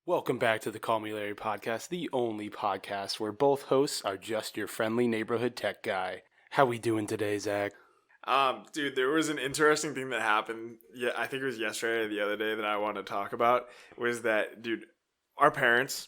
Welcome back to the Call Me Larry podcast, the only podcast where both hosts are just your friendly neighborhood tech guy. How we doing today, Zach? Dude, there was an interesting thing that happened. Yeah, I think it was yesterday or the other day that I wanted to talk about. Was that, dude,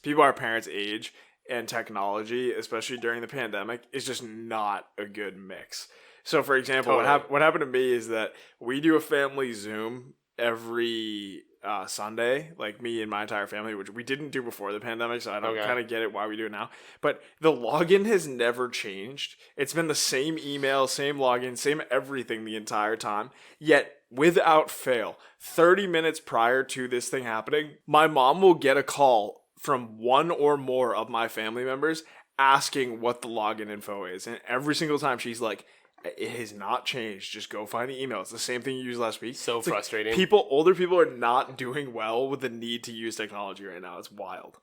people our parents' age, and technology, especially during the pandemic, is just not a good mix. So, for example, what happened to me is that we do a family Zoom every Sunday, like me and my entire family, which we didn't do before the pandemic, so I don't kind of get it why we do it now. But the login has never changed. It's been the same email, same login, same everything the entire time. Yet, without fail, 30 minutes prior to this thing happening, my mom will get a call from one or more of my family members asking what the login info is. And every single time she's like, it has not changed. Just go find the email. It's the same thing you used last week. So frustrating. Older people are not doing well with the need to use technology right now. It's wild.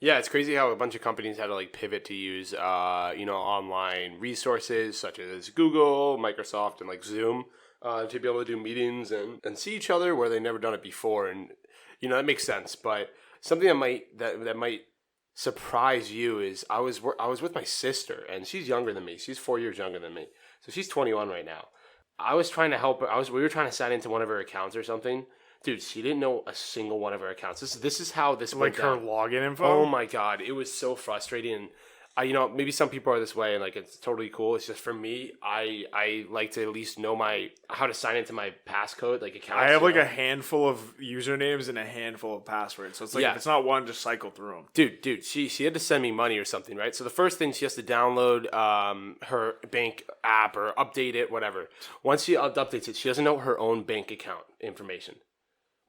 Yeah, it's crazy how a bunch of companies had to pivot to use online resources such as Google, Microsoft, and Zoom to be able to do meetings and see each other where they've never done it before. And that makes sense. But something that might surprise you is I was with my sister, and she's younger than me. She's 4 years younger than me. So she's 21 right now. I was trying to help her. We were trying to sign into one of her accounts or something. Dude, she didn't know a single one of her accounts. This is how this went her down. login info? Oh my God. It was so frustrating. And maybe some people are this way and it's totally cool. It's just for me, I like to at least know how to sign into my passcode, accounts. I have a handful of usernames and a handful of passwords. So it's if it's not one, just cycle through them. Dude, she had to send me money or something, right? So the first thing, she has to download her bank app or update it, whatever. Once she updates it, she doesn't know her own bank account information.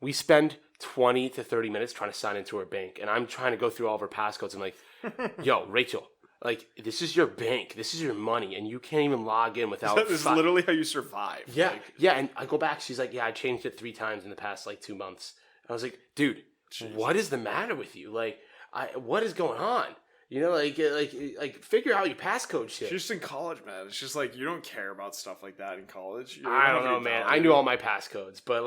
We spend 20 to 30 minutes trying to sign into her bank, and I'm trying to go through all of her passcodes. I'm like, yo, Rachel, this is your bank. This is your money, and you can't even log in without... This is literally how you survive. Yeah, yeah, and I go back. She's like, yeah, I changed it 3 times in the past, 2 months. I was like, dude, jeez, what is the matter with you? What is going on? Figure out your passcode shit. She's just in college, man. It's just you don't care about stuff like that in college. I don't know, man. I knew all my passcodes, but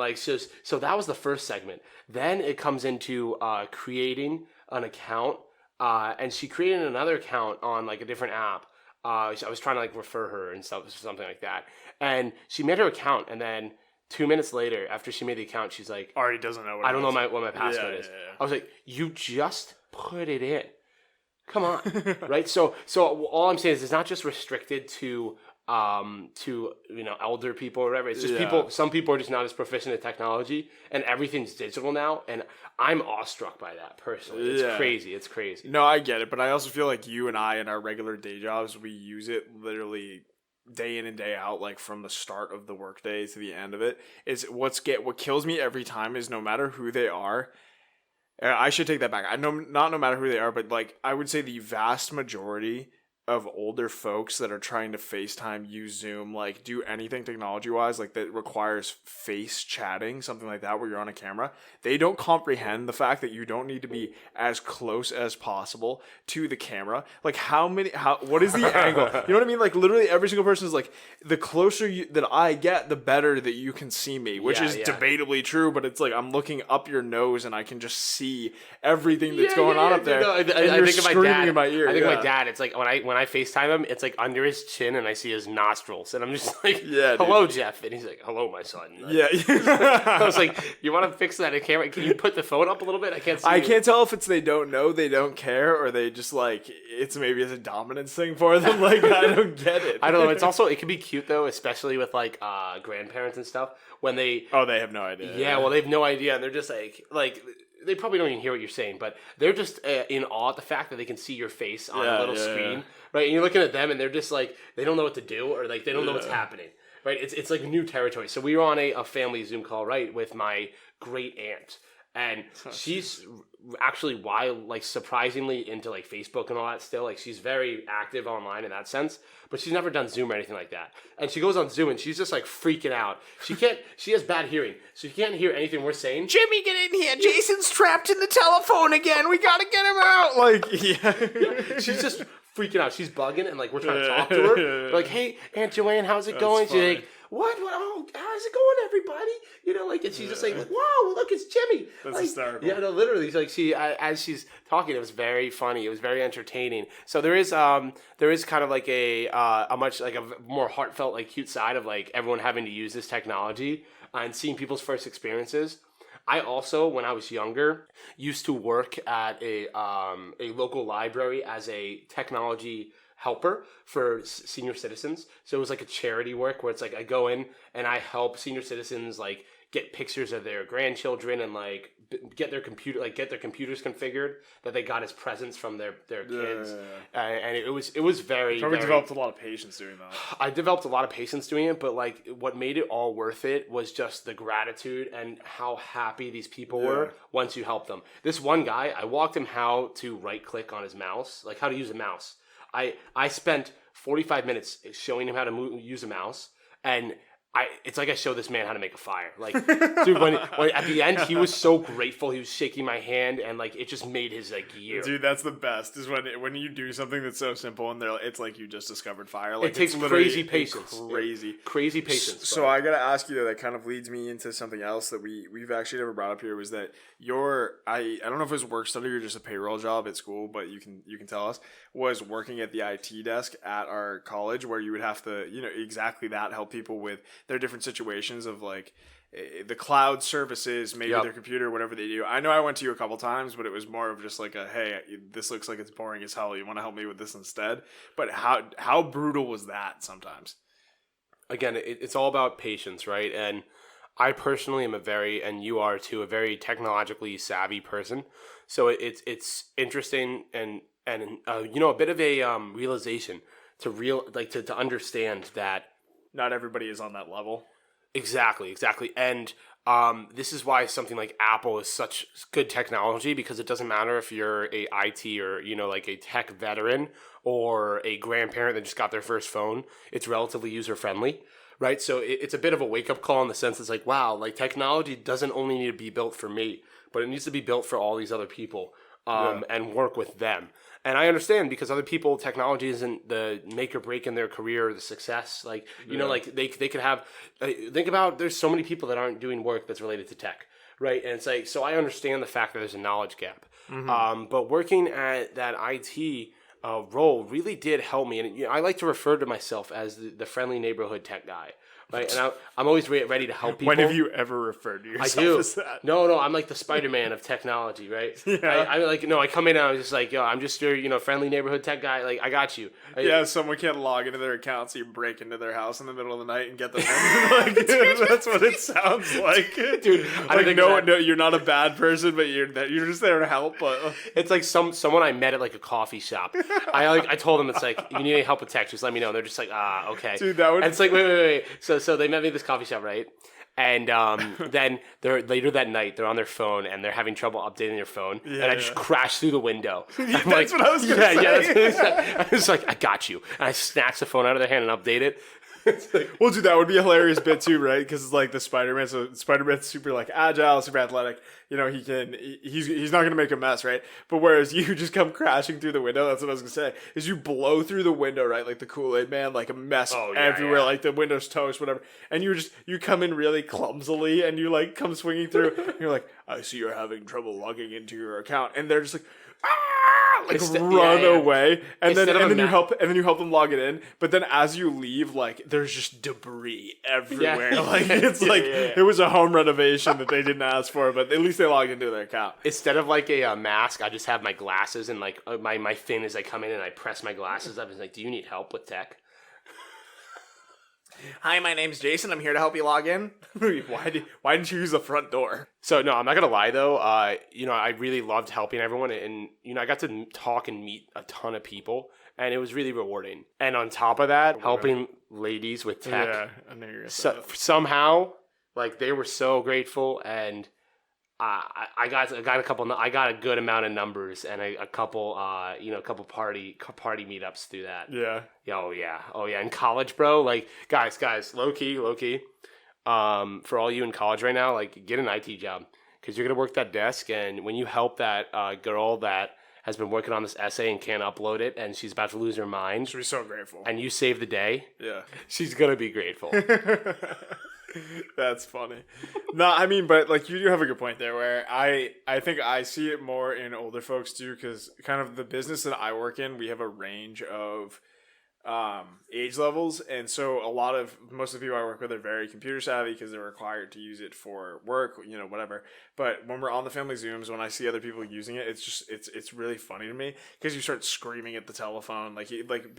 so that was the first segment. Then it comes into creating an account, and she created another account on a different app. I was trying to refer her and stuff, something like that, and she made her account, and then 2 minutes later, after she made the account, she's like, already doesn't know what I don't know what my passcode is. Yeah. I was like, you just put it in. Come on, right? So all I'm saying is it's not just restricted to elder people or whatever. It's just people. Some people are just not as proficient in technology, and everything's digital now. And I'm awestruck by that personally. It's crazy. It's crazy. No, I get it, but I also feel like you and I in our regular day jobs, we use it literally day in and day out, from the start of the workday to the end of it. What kills me every time is no matter who they are. I should take that back. I know not no matter who they are, but I would say the vast majority of older folks that are trying to FaceTime, use Zoom, do anything technology-wise, that requires face chatting, something like that, where you're on a camera, they don't comprehend the fact that you don't need to be as close as possible to the camera. What is the angle? You know what I mean? Literally every single person is the closer that I get, the better that you can see me, which is debatably true, but it's I'm looking up your nose and I can just see everything that's going on up there. No, I think of my dad. In my ear. I think of my dad. It's when I FaceTime him, it's under his chin and I see his nostrils. And I'm just hello, dude. Jeff. And he's like, hello, my son. I was like, you want to fix that in camera? Can you put the phone up a little bit? I can't see I can't tell if it's they don't know, they don't care, or they just it's maybe a dominance thing for them. I don't get it. I don't know. It can be cute though, especially with grandparents and stuff when they... Oh, they have no idea. Yeah, well, they have no idea. And they're just they probably don't even hear what you're saying, but they're just in awe at the fact that they can see your face on a little screen, right? And you're looking at them, and they're just they don't know what to do, or they don't know what's happening, right? It's new territory. So we were on a family Zoom call, right, with my great aunt, and she's actually surprisingly into Facebook and all that still. She's very active online in that sense, but she's never done Zoom or anything like that. And she goes on Zoom and she's just freaking out. She has bad hearing, so she can't hear anything we're saying. Jimmy, get in here. Jason's trapped in the telephone again. We gotta get him out. She's just freaking out. She's bugging, and like we're trying to talk to her. We're like, hey, Aunt Joanne, how's it going? funny. She's like, what? Oh, how's it going, everybody? You know, like, and she's just like, wow, look, it's Jimmy. That's like, hysterical. Yeah, no, literally, like as she's talking, it was very funny. It was very entertaining. So there is kind of like a much like a more heartfelt, like cute side of like everyone having to use this technology and seeing people's first experiences. I also, when I was younger, used to work at a local library as a technology helper for senior citizens. So it was like a charity work where it's like I go in and I help senior citizens like get pictures of their grandchildren and like get their computers configured that they got as presents from their kids. And it was very, Probably very, developed a lot of patience doing that. I developed a lot of patience doing it, but like what made it all worth it was just the gratitude and how happy these people were once you helped them. This one guy, I walked him how to right click on his mouse, like how to use a mouse. I spent 45 minutes showing him how to use a mouse, and it's like I showed this man how to make a fire. Like, dude, when at the end, he was so grateful. He was shaking my hand, and like it just made his like year. Dude, that's the best. Is when you do something that's so simple, and it's like you just discovered fire. Like it takes crazy patience. Crazy patience. So I gotta ask you though. That kind of leads me into something else that we've actually never brought up here. Was that I don't know if it was work study or just a payroll job at school, but you can tell us, was working at the IT desk at our college, where you would have to exactly that, help people with their different situations of like the cloud services, maybe their computer, whatever they do. I know I went to you a couple times, but it was more of just like hey, this looks like it's boring as hell. You want to help me with this instead? But how brutal was that sometimes? Again, it's all about patience, right? And I personally am and you are too, a very technologically savvy person. So it's interesting and a bit of a realization to understand that not everybody is on that level. Exactly. And this is why something like Apple is such good technology, because it doesn't matter if you're a IT or, like a tech veteran or a grandparent that just got their first phone. It's relatively user-friendly, right? So it's a bit of a wake-up call in the sense it's like, wow, like technology doesn't only need to be built for me, but it needs to be built for all these other people and work with them. And I understand, because other people, technology isn't the make or break in their career or the success. Like, like they could have, think about, there's so many people that aren't doing work that's related to tech, right? And it's like, so I understand the fact that there's a knowledge gap. Mm-hmm. But working at that IT role really did help me. And I like to refer to myself as the friendly neighborhood tech guy. Right, and I'm always ready to help people. When have you ever referred to yourself as that? No, I'm like the Spider-Man of technology, right? Yeah. I come in and I'm just like, yo, I'm just your friendly neighborhood tech guy. Like, I got you. Someone can't log into their account, so you break into their house in the middle of the night and get them in. Dude, that's what it sounds like. Dude, no, you're not a bad person, but you're just there to help. But it's like someone I met at like a coffee shop. I told them, it's like, you need any help with tech, just let me know. And they're just like, okay. Dude, that would. And it's like, wait. So they met me at this coffee shop, right? And then later that night, they're on their phone and they're having trouble updating their phone. And I just crashed through the window. That's what I was going to say. Yeah, I was like, I got you. And I snatched the phone out of their hand and updated it. Well, dude, that would be a hilarious bit too, right? Because it's like the Spider-Man. So Spider-Man's super like agile, super athletic. He's not gonna make a mess, right? But whereas you just come crashing through the window, that's what I was gonna say. Is you blow through the window, right? Like the Kool-Aid Man, like a mess everywhere, like the window's toast, whatever. And you come in really clumsily, and you like come swinging through. And you're like, I see you're having trouble logging into your account, and they're just like, run away, and then you help them log it in. But then as you leave, like there's just debris everywhere. Yeah. Like it's it was a home renovation that they didn't ask for, but at least they logged into their account. Instead of like a mask, I just have my glasses and like my fin as I come in and I press my glasses up. It's like, do you need help with tech? Hi, my name's Jason. I'm here to help you log in. Why didn't you use the front door? So no, I'm not gonna lie though. I really loved helping everyone, and I got to talk and meet a ton of people, and it was really rewarding. And on top of that, helping ladies with tech. Yeah, I knew you were somehow, like they were so grateful, and I got a good amount of numbers and a couple party meetups through that. Yeah. Oh yeah. In college, bro, like guys, low key. For all you in college right now, like get an IT job, because you're gonna work that desk, and when you help that girl that has been working on this essay and can't upload it, and she's about to lose her mind. She'll be so grateful. And you saved the day. Yeah. She's going to be grateful. That's funny. No, I mean, but like you do have a good point there where I think I see it more in older folks too, because kind of the business that I work in, we have a range of age levels, and so most of the people I work with are very computer savvy because they're required to use it for work, whatever. But when we're on the family Zooms, when I see other people using it, it's really funny to me because you start screaming at the telephone. Like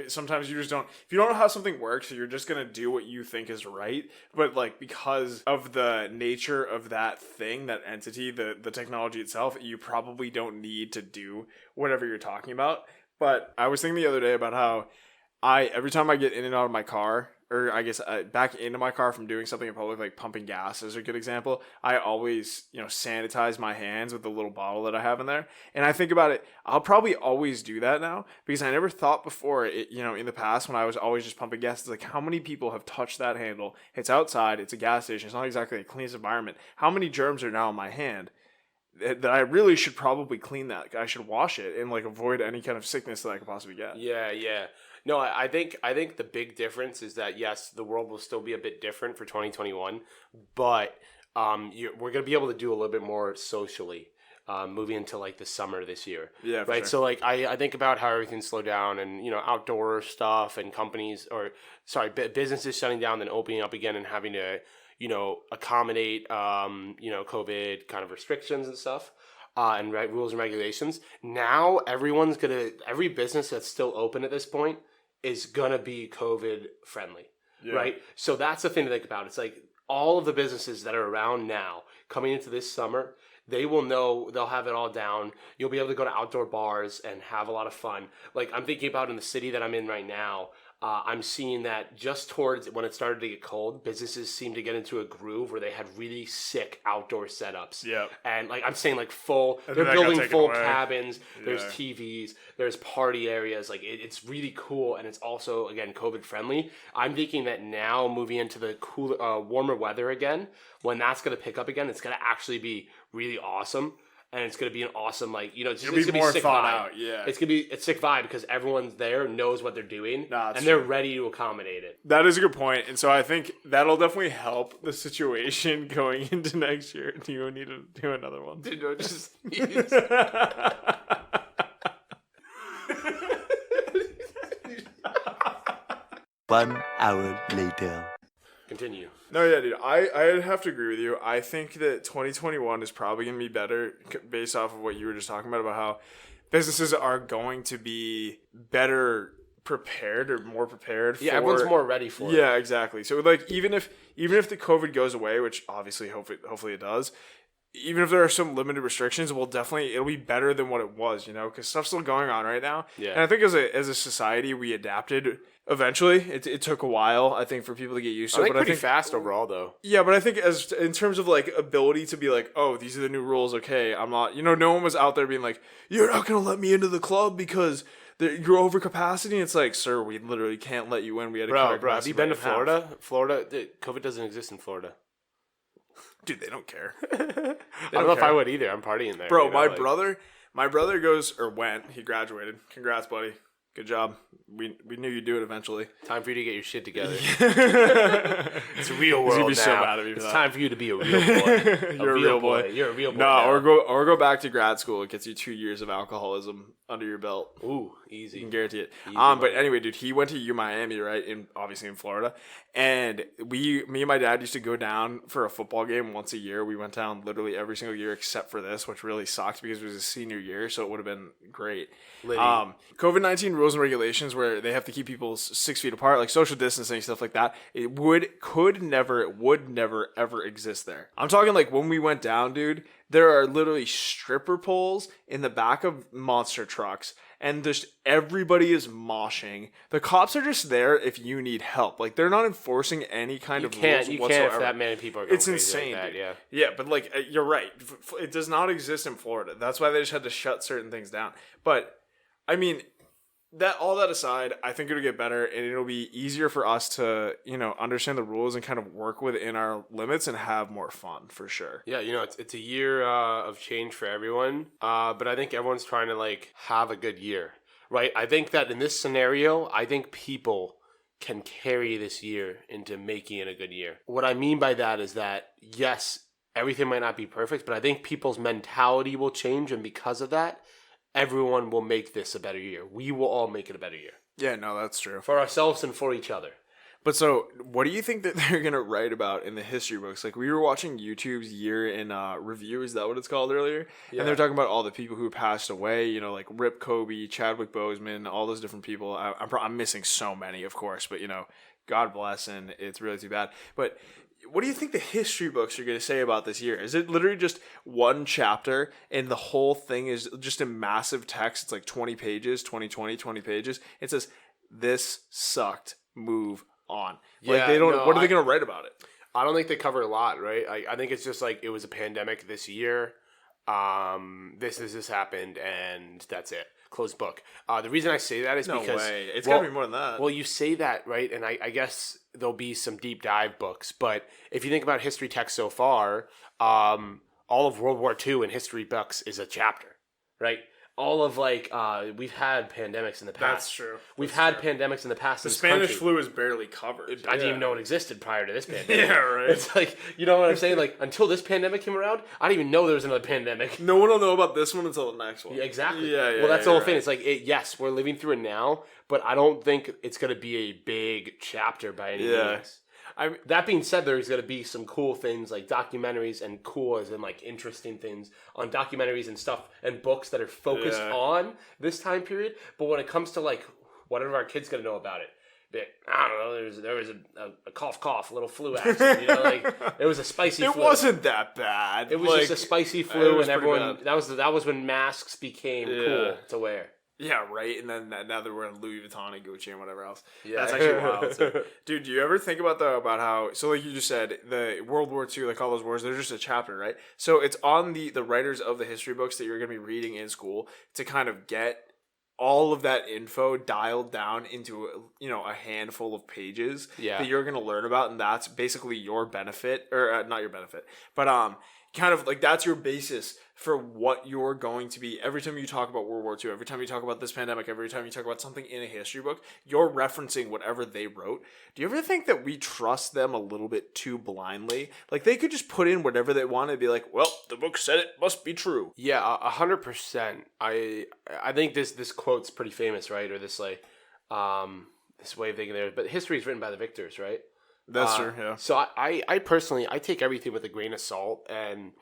sometimes you just don't, if you don't know how something works, you're just gonna do what you think is right. But like because of the nature of that thing, that entity, the technology itself, you probably don't need to do whatever you're talking about. But I was thinking the other day about how every time I get in and out of my car, or I guess back into my car from doing something in public, like pumping gas is a good example, I always, sanitize my hands with the little bottle that I have in there. And I think about it, I'll probably always do that now because I never thought before, in the past when I was always just pumping gas, it's like how many people have touched that handle? It's outside, it's a gas station, it's not exactly the cleanest environment. How many germs are now in my hand? That I really should probably clean that. I should wash it and like avoid any kind of sickness that I could possibly get. Yeah. No, I think the big difference is that yes, the world will still be a bit different for 2021, but we're gonna be able to do a little bit more socially, moving into like the summer this year. Yeah, right. Sure. So like I think about how everything's slowed down and outdoor stuff and businesses shutting down then opening up again and having to accommodate COVID kind of restrictions and stuff. And rules and regulations. Now every business that's still open at this point is gonna be COVID friendly, right? So that's the thing to think about. It's like all of the businesses that are around now coming into this summer, they will know, they'll have it all down. You'll be able to go to outdoor bars and have a lot of fun. Like I'm thinking about in the city that I'm in right now, I'm seeing that just towards when it started to get cold, businesses seem to get into a groove where they had really sick outdoor setups. Yeah. And like I'm saying, like they're building full cabins. There's TVs. There's party areas. Like it's really cool, and it's also again COVID friendly. I'm thinking that now moving into the cooler, warmer weather again, when that's gonna pick up again, it's gonna actually be really awesome. And it's going to be an awesome, it's going to be a sick vibe. Out, yeah. It's going to be a sick vibe because everyone's there, knows what they're doing, and they're ready to accommodate it. That is a good point. And so I think that'll definitely help the situation going into next year. Do you need to do another one? Dude, no, just... 1 hour later. Continue. No, yeah, dude. I'd have to agree with you. I think that 2021 is probably going to be better based off of what you were just talking about how businesses are going to be better prepared or more prepared for... Yeah, everyone's more ready for it. Yeah, exactly. So, like, even if the COVID goes away, which obviously hopefully it does, even if there are some limited restrictions, it'll be better than what it was, because stuff's still going on right now. Yeah. And I think as a society, we adapted eventually. It took a while, I think, for people to get used to it. But I think fast overall, though. Yeah, but I think in terms of, like, ability to be like, oh, these are the new rules, okay, I'm not... no one was out there being like, you're not going to let me into the club because... you're over capacity, and it's like, sir, we literally can't let you in. We had to cut our bro, have you been to Florida? Florida, COVID doesn't exist in Florida. Dude, they don't care. I don't know if I would either. I'm partying there. Bro, my brother goes, or went, he graduated. Congrats, buddy. Good job. We knew you'd do it eventually. Time for you to get your shit together. It's a real world now. Be so mad at me for it's that. time for you to be a real boy. You're a real boy. You're a real boy. No, now. or go back to grad school. It gets you 2 years of alcoholism under your belt. Ooh, easy. You can guarantee it. But anyway, dude, he went to Miami, right? Obviously in Florida. And me and my dad used to go down for a football game once a year. We went down literally every single year except for this, which really sucked because it was a senior year, so it would have been great. COVID-19 rules and regulations where they have to keep people 6 feet apart, like social distancing, stuff like that. It would never ever exist there. I'm talking like when we went down, dude, there are literally stripper poles in the back of monster trucks, and just everybody is moshing. The cops are just there if you need help. Like, they're not enforcing any kind of rules whatsoever. You can't if that many people are going It's insane, like that, dude. yeah. Yeah, but like, you're right. It does not exist in Florida. That's why they just had to shut certain things down. But, I mean, that all that aside, I think it'll get better, and it'll be easier for us to, understand the rules and kind of work within our limits and have more fun for sure. Yeah, it's a year of change for everyone, but I think everyone's trying to like have a good year, right? I think that in this scenario, I think people can carry this year into making it a good year. What I mean by that is that yes, everything might not be perfect, but I think people's mentality will change, and because of that, everyone will make this a better year. We will all make it a better year. Yeah, no, that's true. For ourselves and for each other. But so, what do you think that they're going to write about in the history books? Like, we were watching YouTube's year in review, is that what it's called earlier? Yeah. And they're talking about all the people who passed away, like Rip Kobe, Chadwick Boseman, all those different people. I'm missing so many, of course, but, God bless, and it's really too bad. But what do you think the history books are going to say about this year? Is it literally just one chapter, and the whole thing is just a massive text? It's like 20 pages, 20 pages. It says, this sucked, move on. Like, they don't. What are they going to write about it? I don't think they cover a lot, right? I think it's just like it was a pandemic this year. This happened, and that's it. Closed book. The reason I say that is because it's got to be more than that. Well, you say that, right? And I guess there'll be some deep dive books, but if you think about history text so far, all of World War II in history books is a chapter, right? All of we've had pandemics in the past. That's true. We've had pandemics in the past. The Spanish flu is barely covered. I didn't even know it existed prior to this pandemic. Yeah, right. It's like, you know what I'm saying? Like, until this pandemic came around, I didn't even know there was another pandemic. No one will know about this one until the next one. Yeah, exactly. Yeah. Well, that's the whole thing. It's like, yes, we're living through it now, but I don't think it's going to be a big chapter by any means. That being said, there's going to be some cool things like documentaries, and cool as in like interesting things on documentaries and stuff and books that are focused on this time period. But when it comes to like whatever our kids going to know about it, I don't know. There was a cough, a little flu accident. It was a spicy flu. It wasn't that bad. It was just a spicy flu, and everyone that was when masks became cool to wear. Yeah, right. And then now they're wearing Louis Vuitton and Gucci and whatever else. Yeah, that's actually wild. Too. Dude, do you ever think about how? So, like you just said, the World War II, like all those wars, they're just a chapter, right? So it's on the writers of the history books that you're going to be reading in school to kind of get all of that info dialed down into a handful of pages that you're going to learn about, and that's basically your benefit, or not your benefit, but kind of like that's your basis for what you're going to be. Every time you talk about World War II, every time you talk about this pandemic, every time you talk about something in a history book, you're referencing whatever they wrote. Do you ever think that we trust them a little bit too blindly? Like, they could just put in whatever they want and be like, well, the book said it, must be true. Yeah, 100%. I think this quote's pretty famous, right? Or this this way of thinking there. But history is written by the victors, right? That's true, yeah. So I personally, I take everything with a grain of salt, and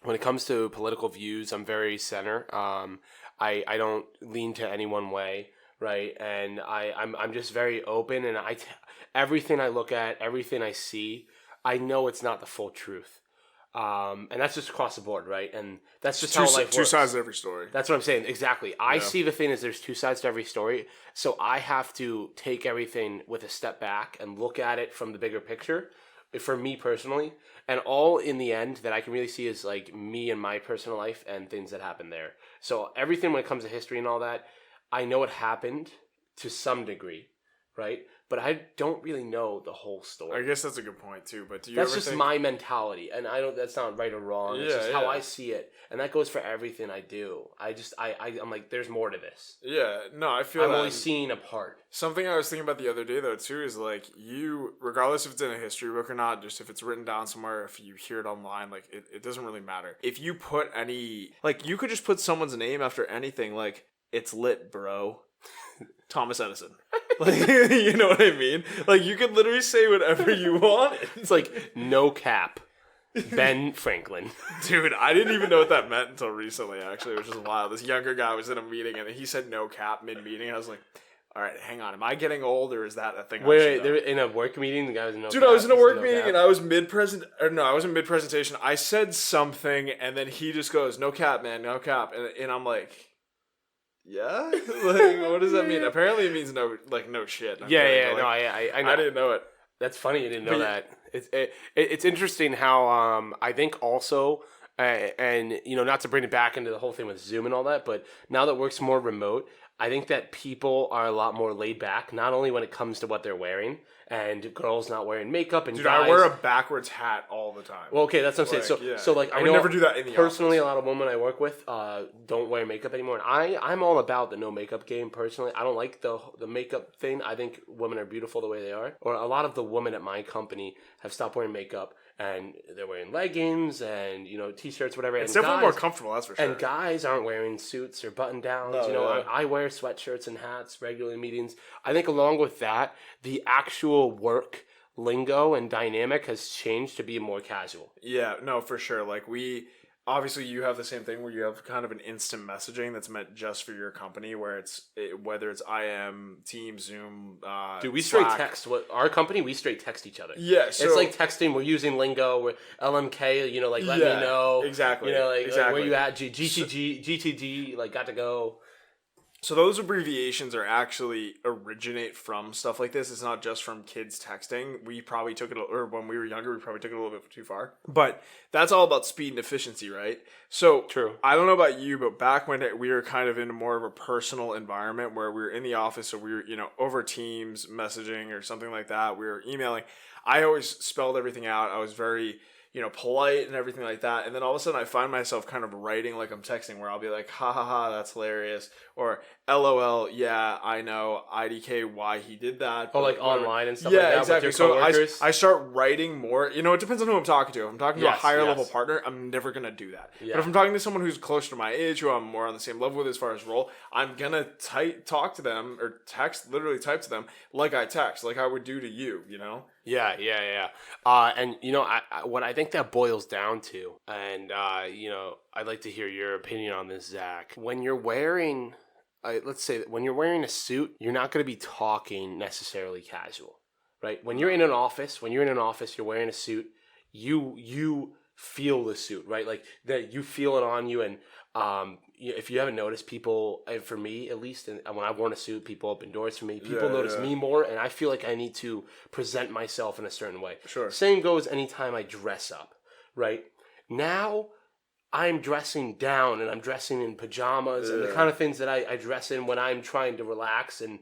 when it comes to political views, I'm very center. I don't lean to any one way, right? And I'm just very open, and everything I look at, everything I see, I know it's not the full truth. And that's just across the board, right? And that's just how life works. Two sides to every story. That's what I'm saying. Exactly. I see the thing as there's two sides to every story. So I have to take everything with a step back and look at it from the bigger picture, for me personally. And all in the end that I can really see is like me and my personal life and things that happen there. So everything when it comes to history and all that, I know it happened to some degree, right? But I don't really know the whole story. I guess that's a good point too. But do you that's ever just think... my mentality, and I don't. That's not right or wrong. It's just how I see it, and that goes for everything I do. I'm like, there's more to this. Yeah, no, I feel I'm only seeing a part. Something I was thinking about the other day though too is like, you, regardless if it's in a history book or not, just if it's written down somewhere, if you hear it online, like it doesn't really matter. If you put any, like, you could just put someone's name after anything, like, it's lit, bro. Thomas Edison. Like, you know what I mean? Like, you could literally say whatever you want. It's like, no cap. Ben Franklin. Dude, I didn't even know what that meant until recently, actually, which is wild. This younger guy was in a meeting, and he said no cap mid-meeting. I was like, all right, hang on. Am I getting old, or is that a thing? Wait, they were in a work meeting? The guy was in no Dude, cap. I was in a work meeting, and I was I wasn't mid-presentation. I said something, and then he just goes, no cap, man, no cap. And I'm like... Yeah? Like, what does that mean? Apparently it means no shit. I I didn't know it. That's funny you didn't know that. It's interesting how I think also And not to bring it back into the whole thing with Zoom and all that, but now that work's more remote, I think that people are a lot more laid back, not only when it comes to what they're wearing, and girls not wearing makeup, and Dude, guys... I wear a backwards hat all the time. Well, okay, that's what I'm saying. So I would know never do that in the personally, office. a lot of women I work with don't wear makeup anymore. And I'm all about the no makeup game, personally. I don't like the makeup thing. I think women are beautiful the way they are. Or a lot of the women at my company have stopped wearing makeup, and they're wearing leggings and t-shirts, whatever. It's and definitely more comfortable, that's for sure. And guys aren't wearing suits or button downs. I wear sweatshirts and hats regularly in meetings. I think along with that, the actual work lingo and dynamic has changed to be more casual. Yeah, no, for sure. Like obviously you have the same thing where you have kind of an instant messaging that's meant just for your company, where whether it's IM, Teams, Zoom, Dude, we Slack. straight text. Our company, we straight text each other. Yeah, it's like texting. We're using lingo. We're LMK. Let me know. Exactly. Like where you at? GTD. Like got to go. So those abbreviations actually originate from stuff like this. It's not just from kids texting. We probably took it, or when we were younger, we probably took it a little bit too far. But that's all about speed and efficiency, right? So true. I don't know about you, but back when we were kind of in more of a personal environment where we were in the office, or we were, over Teams messaging or something like that, we were emailing. I always spelled everything out. I was very polite and everything like that. And then all of a sudden I find myself kind of writing like I'm texting, where I'll be like, ha ha ha, that's hilarious. Or LOL, yeah, I know, IDK, why he did that. Oh, like online and stuff like that? Yeah, exactly. With your coworkers? So I start writing more. It depends on who I'm talking to. If I'm talking to a higher level partner, I'm never going to do that. Yeah. But if I'm talking to someone who's closer to my age, who I'm more on the same level with as far as role, I'm going to talk to them or literally type to them like I text, like I would do to you, Yeah. And what I think that boils down to, and I'd like to hear your opinion on this, Zach. When you're wearing, let's say that when you're wearing a suit, you're not going to be talking necessarily casual, right? When you're in an office, you're wearing a suit. You feel the suit, right? Like that, you feel it on you. And if you haven't noticed, people, and for me at least, and when I've worn a suit, people open doors for me. People notice me more, and I feel like I need to present myself in a certain way. Sure. Same goes anytime I dress up, right? Now I'm dressing down, and I'm dressing in pajamas and the kind of things that I dress in when I'm trying to relax and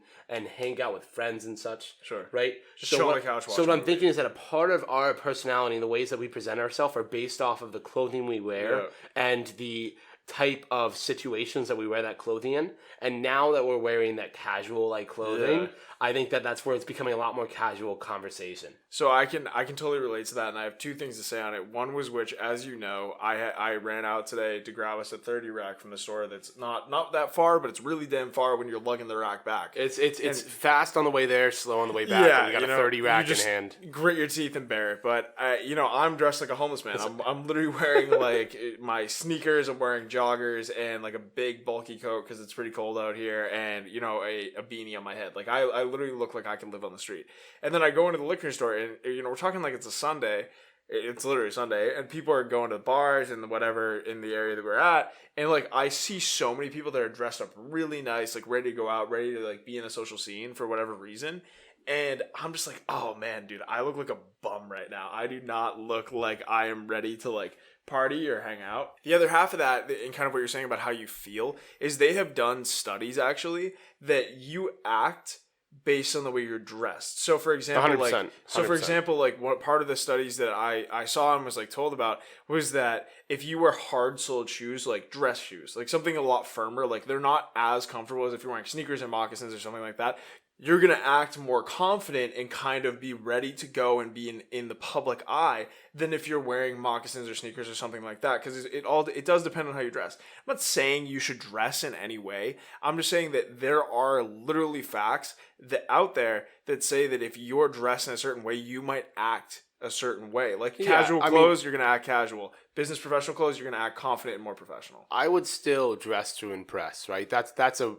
hang out with friends and such. Sure. Right? Just chill on the couch. So what I'm thinking is that a part of our personality and the ways that we present ourselves are based off of the clothing we wear and the type of situations that we wear that clothing in. And now that we're wearing that casual like clothing, I think that's where it's becoming a lot more casual conversation. So I can totally relate to that, and I have two things to say on it. One was which, as you know, I ran out today to grab us a 30 rack from the store that's not that far, but it's really damn far when you're lugging the rack back. It's fast on the way there, slow on the way back. Yeah, and you got a 30 rack just in hand. Grit your teeth and bear it. But I'm dressed like a homeless man. I'm literally wearing like my sneakers. I'm wearing joggers and like a big bulky coat because it's pretty cold out here, and a beanie on my head. Like I literally look like I can live on the street. And then I go into the liquor store, and we're talking like it's a Sunday. It's literally Sunday, and people are going to bars and whatever in the area that we're at, and like I see so many people that are dressed up really nice, like ready to go out, ready to like be in a social scene for whatever reason. And I'm just like, oh man, dude, I look like a bum right now. I do not look like I am ready to like party or hang out. The other half of that, and kind of what you're saying about how you feel, is they have done studies actually that you act based on the way you're dressed. So for example, 100%. Like what part of the studies that I saw and was like told about was that if you wear hard-soled shoes, like dress shoes, like something a lot firmer, like they're not as comfortable as if you're wearing sneakers and moccasins or something like that, you're going to act more confident and kind of be ready to go and be in the public eye than if you're wearing moccasins or sneakers or something like that. Because it does depend on how you dress. I'm not saying you should dress in any way. I'm just saying that there are literally facts that out there that say that if you're dressed in a certain way, you might act a certain way. Like casual clothes, you're going to act casual. Business professional clothes, you're going to act confident and more professional. I would still dress to impress, right? That's a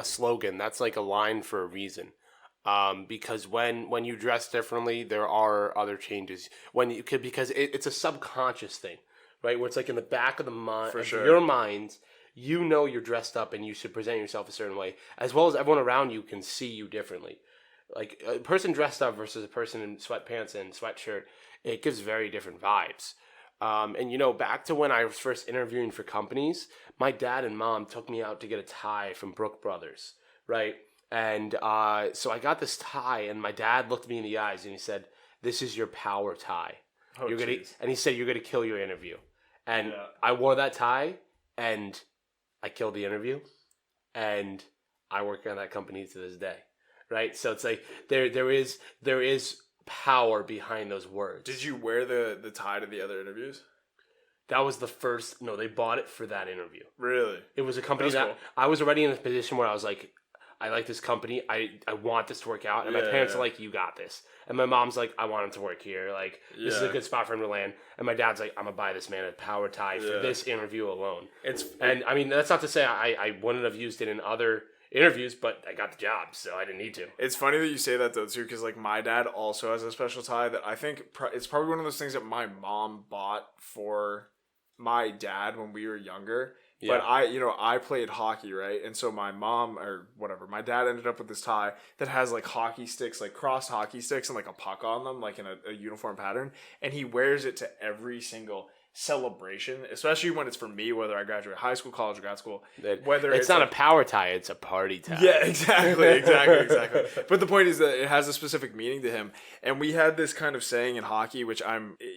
slogan. That's like a line for a reason. Because when you dress differently, there are other changes. Because it's a subconscious thing, right? Where it's like in the back of the mind, your mind, you're dressed up and you should present yourself a certain way, as well as everyone around you can see you differently. Like a person dressed up versus a person in sweatpants and sweatshirt, it gives very different vibes. And back to when I was first interviewing for companies, my dad and mom took me out to get a tie from Brook Brothers, right? And so I got this tie, and my dad looked me in the eyes and he said, "This is your power tie. And he said, you're gonna kill your interview." And I wore that tie, and I killed the interview, and I work on that company to this day, right? So it's like there is power behind those words. Did you wear the tie to the other interviews? That was the first. No, they bought it for that interview. Really? It was a company that cool. I was already in a position where I was like, I like this company. I want this to work out. And my parents are like, you got this. And my mom's like, I want him to work here. Like, this is a good spot for him to land. And my dad's like, I'm going to buy this man a power tie for this interview alone. And I mean, that's not to say I wouldn't have used it in other interviews, but I got the job, so I didn't need to. It's funny that you say that, though, too, because, like, my dad also has a special tie that I think it's probably one of those things that my mom bought for my dad when we were younger. Yeah. But I played hockey, right? And so my mom, or whatever, my dad ended up with this tie that has like hockey sticks, like crossed hockey sticks and like a puck on them, like in a uniform pattern. And he wears it to every single celebration, especially when it's for me, whether I graduate high school, college, or grad school. Whether it's not a power tie, it's a party tie. Yeah, exactly. But the point is that it has a specific meaning to him. And we had this kind of saying in hockey, which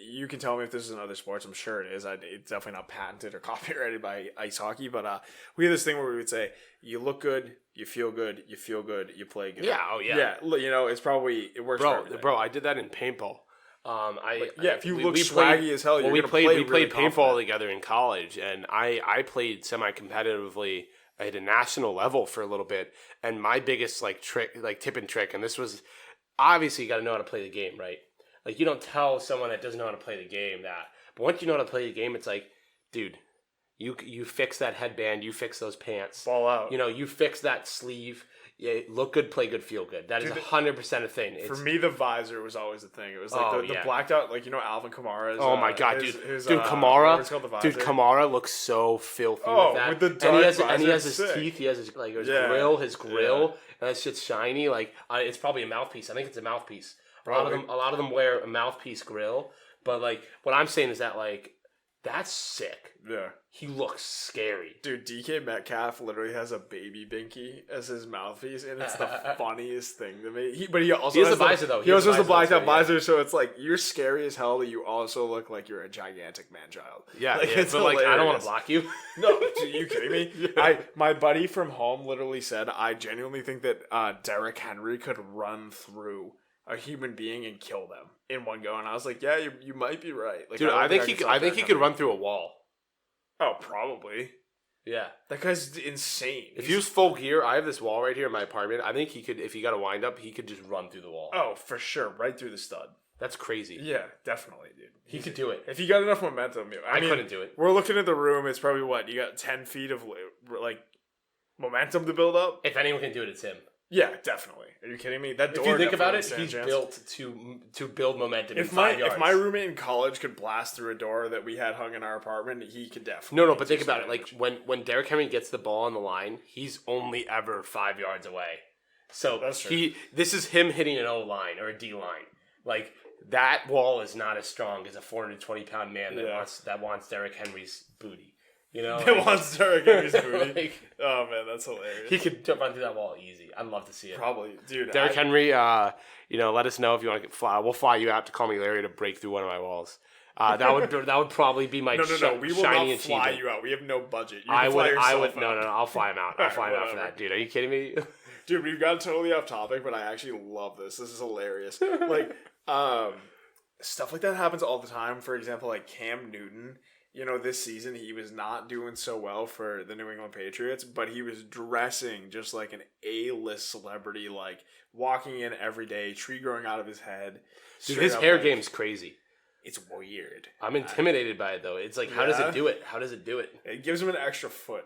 you can tell me if this is in other sports, I'm sure it is. It's definitely not patented or copyrighted by ice hockey, but we had this thing where we would say, you look good, you feel good, you play good. Yeah, oh yeah. Yeah, it works for everything. Bro, I did that in paintball. If you look swaggy as hell, we played paintball together in college, and I played semi-competitively at a national level for a little bit. And my biggest tip and trick, and this was obviously you got to know how to play the game, right? Like you don't tell someone that doesn't know how to play the game that, but once you know how to play the game, it's like, dude, you fix that headband, you fix those pants, ball out. You fix that sleeve. Yeah, look good, play good, feel good. That is 100% a thing. For me, the visor was always the thing. It was like the blacked out, like Alvin Kamara's. Oh my god, dude! Kamara, Kamara looks so filthy with that. With the dark visor, and he has his teeth. He has his grill, and that shit's shiny. Like it's probably a mouthpiece. I think it's a mouthpiece. A lot of them wear a mouthpiece grill. But like what I'm saying is that like that's sick. Yeah. He looks scary. Dude, DK Metcalf literally has a baby binky as his mouthpiece, and it's the funniest thing to me. He also has the visor, though. He also has the blacked out visor, so it's like, you're scary as hell, but you also look like you're a gigantic man-child. Yeah, but like, I don't want to block you. No, are you kidding me? My buddy from home literally said, I genuinely think that Derrick Henry could run through a human being and kill them in one go, and I was like, yeah, you might be right. Like, dude, I think he could run through a wall. Oh, probably. Yeah. That guy's insane. If he was full gear, I have this wall right here in my apartment. I think he could, if he got a wind up, he could just run through the wall. Oh, for sure. Right through the stud. That's crazy. Yeah, definitely, dude. He could do it. If he got enough momentum. I mean, couldn't do it. We're looking at the room. It's probably, you got 10 feet of, like, momentum to build up? If anyone can do it, it's him. Yeah, definitely. Are you kidding me? That door. If you think about it, he's built to build momentum in 5 yards. If my roommate in college could blast through a door that we had hung in our apartment, he could definitely. No, but think about it. Like when Derrick Henry gets the ball on the line, he's only ever 5 yards away. So that's true. This is him hitting an O line or a D line. Like that wall is not as strong as a 420-pound man that wants Derrick Henry's booty. That wants Derrick Henry's booty. Oh man, that's hilarious. He could jump onto that wall easy. I'd love to see it. Probably, dude. Derrick Henry, let us know if you want to fly. We'll fly you out to Call Me Larry to break through one of my walls. That would probably be my no. We will not fly achievement. You out. We have no budget. I would. No. I'll fly him out. I'll fly him out for that, dude. Are you kidding me? Dude, we've gotten totally off topic, but I actually love this. This is hilarious. Like, stuff like that happens all the time. For example, like Cam Newton. This season he was not doing so well for the New England Patriots, but he was dressing just like an A-list celebrity, like walking in every day, tree growing out of his head. Dude, his hair game's crazy. It's weird. I'm intimidated by it, though. It's like, how does it do it? How does it do it? It gives him an extra foot.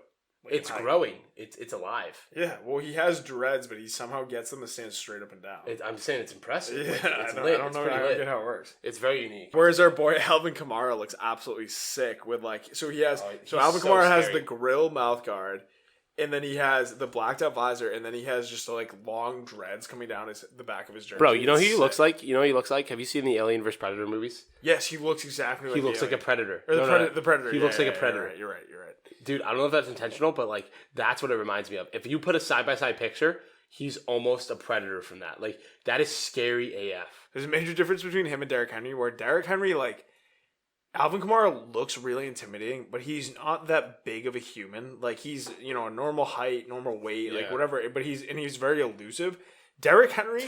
It's growing. It's alive. Yeah, well, he has dreads, but he somehow gets them to stand straight up and down. I'm saying it's impressive. Yeah, it's I lit. don't know how it works. It's very unique. Whereas our boy Alvin Kamara looks absolutely sick with Alvin Kamara has the grill mouth guard, and then he has the blacked out visor, and then he has just like long dreads coming down the back of his jersey. Bro, you know who he looks like? You know what he looks like? Have you seen the Alien vs Predator movies? Yes, he looks exactly like he looks like a predator. Or the predator. He looks like a predator. You're right. Dude, I don't know if that's intentional, but like that's what it reminds me of. If you put a side by side picture, he's almost a predator from that. Like that is scary AF. There's a major difference between him and Derrick Henry, where Derrick Henry, like, Alvin Kamara looks really intimidating, but he's not that big of a human. Like, he's, a normal height, normal weight, like, whatever, but he's very elusive. Derrick Henry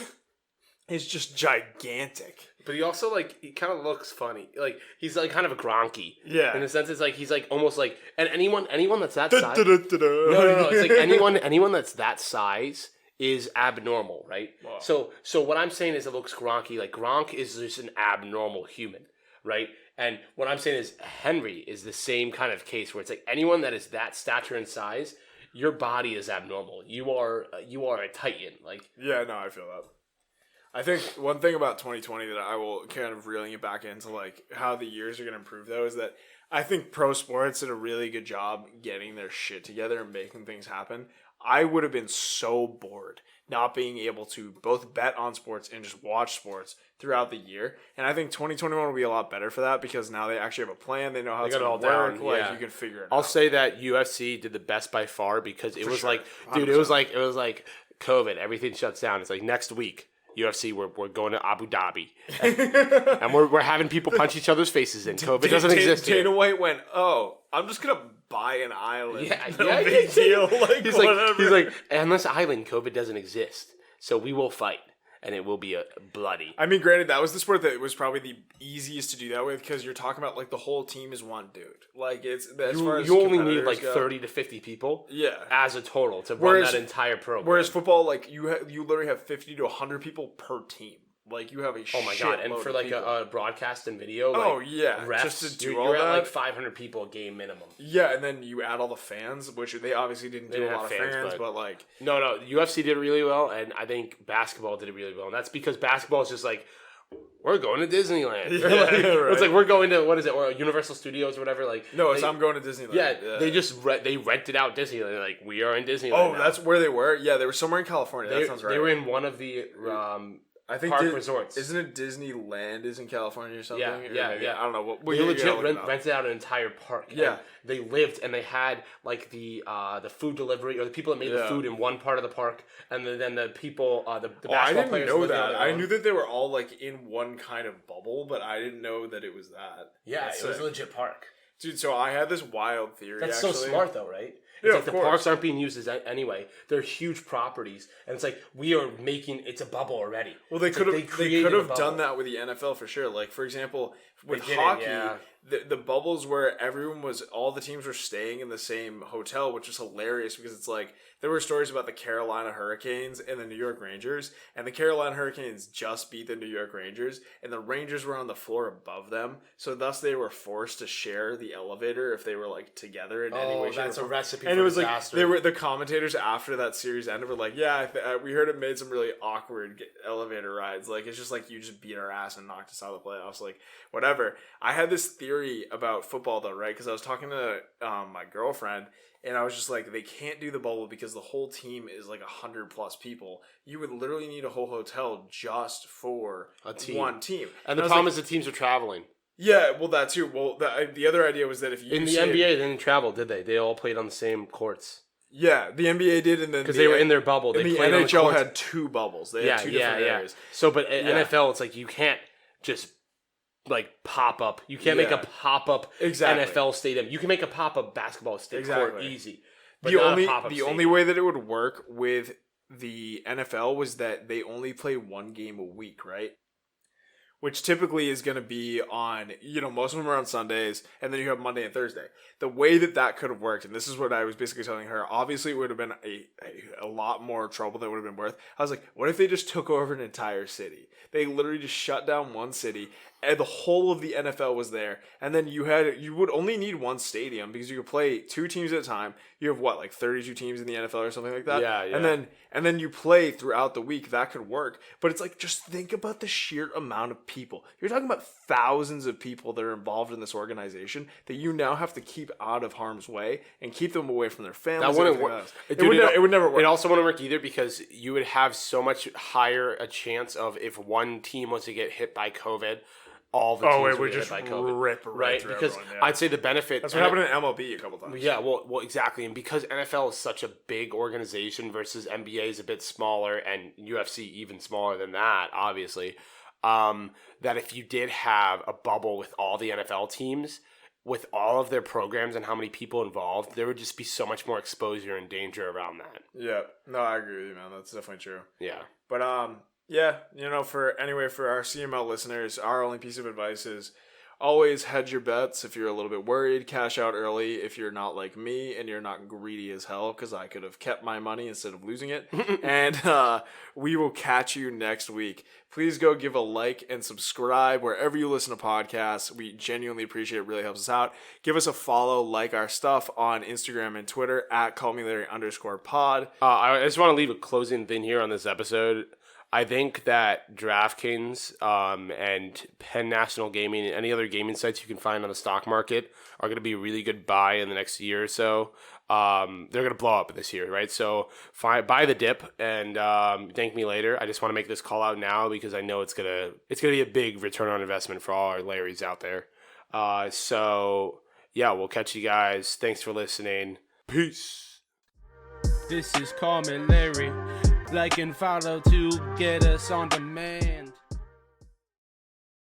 is just gigantic. But he also, like, he kind of looks funny. Like, he's, like, kind of a gronky. Yeah. In a sense, it's like, he's, like, almost like, and anyone that's that size. No. It's like anyone that's that size is abnormal, right? Wow. So what I'm saying is it looks gronky. Like, Gronk is just an abnormal human, right? And what I'm saying is Henry is the same kind of case where it's like anyone that is that stature and size, your body is abnormal. You are a titan. Like, yeah, no, I feel that. I think one thing about 2020 that I will kind of reeling it back into, like, how the years are going to improve, though, is that I think pro sports did a really good job getting their shit together and making things happen. I would have been so bored not being able to both bet on sports and just watch sports throughout the year. And I think 2021 will be a lot better for that because now they actually have a plan. They know how it's going to work. Down, like, you can figure it out. I'll say that UFC did the best by far because it was like, dude, 100%. it was like COVID. Everything shuts down. It's like next week. UFC, we're going to Abu Dhabi, and we're having people punch each other's faces in. COVID doesn't exist here. Dana White went, I'm just gonna buy an island. No big deal. Like, he's like, and this island, COVID doesn't exist, so we will fight, and it will be a bloody. I mean, granted, that was the sport that was probably the easiest to do that with because you're talking about like the whole team is one dude. Like you only need like 30 to 50 people, as a total to run that entire program. Whereas football, like you literally have 50 to 100 people per team. Like you have a oh my god, and for like a broadcast and video, refs, just to do you're all that, at like 500 people a game minimum. Yeah, and then you add all the fans, which they obviously didn't do a lot of fans, but like no, UFC did really well, and I think basketball did it really well, and that's because basketball is just like we're going to Disneyland. Right. It's like we're going to what is it, or Universal Studios or whatever. Like I'm going to Disneyland. Yeah. They just they rented out Disneyland. They're like we are in Disneyland. Oh, now. That's where they were. Yeah, they were somewhere in California. That sounds right. They were in one of the I think park resorts. Isn't it Disneyland is in California or something? Yeah. I don't know. They legit rented out an entire park. Yeah. They lived and they had like the food delivery or the people that made the food in one part of the park, and then the people the basketball players. I didn't know that. I knew that they were all like in one kind of bubble, but I didn't know that it was that. Yeah, it was a legit park. Dude, so I had this wild theory. That's actually. So smart though, right? It's like the parks aren't being used anyway. They're huge properties, and it's like we are making it's a bubble already. Well, they could have done that with the NFL for sure. Like for example, with hockey, the bubbles where all the teams were staying in the same hotel, which is hilarious because it's like there were stories about the Carolina Hurricanes and the New York Rangers, and the Carolina Hurricanes just beat the New York Rangers, and the Rangers were on the floor above them, so thus they were forced to share the elevator if they were like together in any way. That's a recipe. And for it was disaster. like the commentators after that series ended were like, we heard it made some really awkward elevator rides. Like it's just like you just beat our ass and knocked us out of the playoffs. Like whatever. I had this theory about football though, right? Because I was talking to my girlfriend. And I was just like, they can't do the bubble because the whole team is like 100+ people. You would literally need a whole hotel just for one team. And the problem is the teams are traveling. Yeah, well, that too. Well, the other idea was that if you in the NBA, they didn't travel, did they? They all played on the same courts. Yeah, the NBA did, and then because they were in their bubble. The NHL had two bubbles. They had two different areas. So, but NFL, it's like you can't just like pop up. You can't make a pop up NFL stadium. You can make a pop up basketball court easy. But the only way that it would work with the NFL was that they only play one game a week, right? Which typically is going to be on, most of them are on Sundays, and then you have Monday and Thursday. The way that could have worked, and this is what I was basically telling her, obviously it would have been a lot more trouble than it would have been worth. I was like, what if they just took over an entire city? They literally just shut down one city, and the whole of the NFL was there, and then you would only need one stadium because you could play 2 teams at a time. You have like 32 teams in the NFL or something like that. Yeah. And then you play throughout the week. That could work, but it's like just think about the sheer amount of people. You're talking about thousands of people that are involved in this organization that you now have to keep out of harm's way and keep them away from their families. That wouldn't work. It would never work. It also wouldn't work either because you would have so much higher a chance of if one team was to get hit by COVID. All the teams would just rip right because everyone, I'd say the benefit that's what happened in MLB a couple times. Yeah, well, exactly, and because NFL is such a big organization versus NBA is a bit smaller, and UFC even smaller than that, obviously. That if you did have a bubble with all the NFL teams, with all of their programs and how many people involved, there would just be so much more exposure and danger around that. Yeah, no, I agree with you, man. That's definitely true. Yeah, but yeah, for our CML listeners, our only piece of advice is always hedge your bets. If you're a little bit worried, cash out early. If you're not like me and you're not greedy as hell, because I could have kept my money instead of losing it. And we will catch you next week. Please go give a like and subscribe wherever you listen to podcasts. We genuinely appreciate it. It really helps us out. Give us a follow, like our stuff on Instagram and Twitter at @callmelarry_pod. I just want to leave a closing thing here on this episode. I think that DraftKings and Penn National Gaming and any other gaming sites you can find on the stock market are going to be a really good buy in the next year or so. They're going to blow up this year, right? So buy the dip and thank me later. I just want to make this call out now because I know it's gonna be a big return on investment for all our Larrys out there. So yeah, we'll catch you guys. Thanks for listening. Peace. This is Call Me Larry. Like and follow to get us on demand.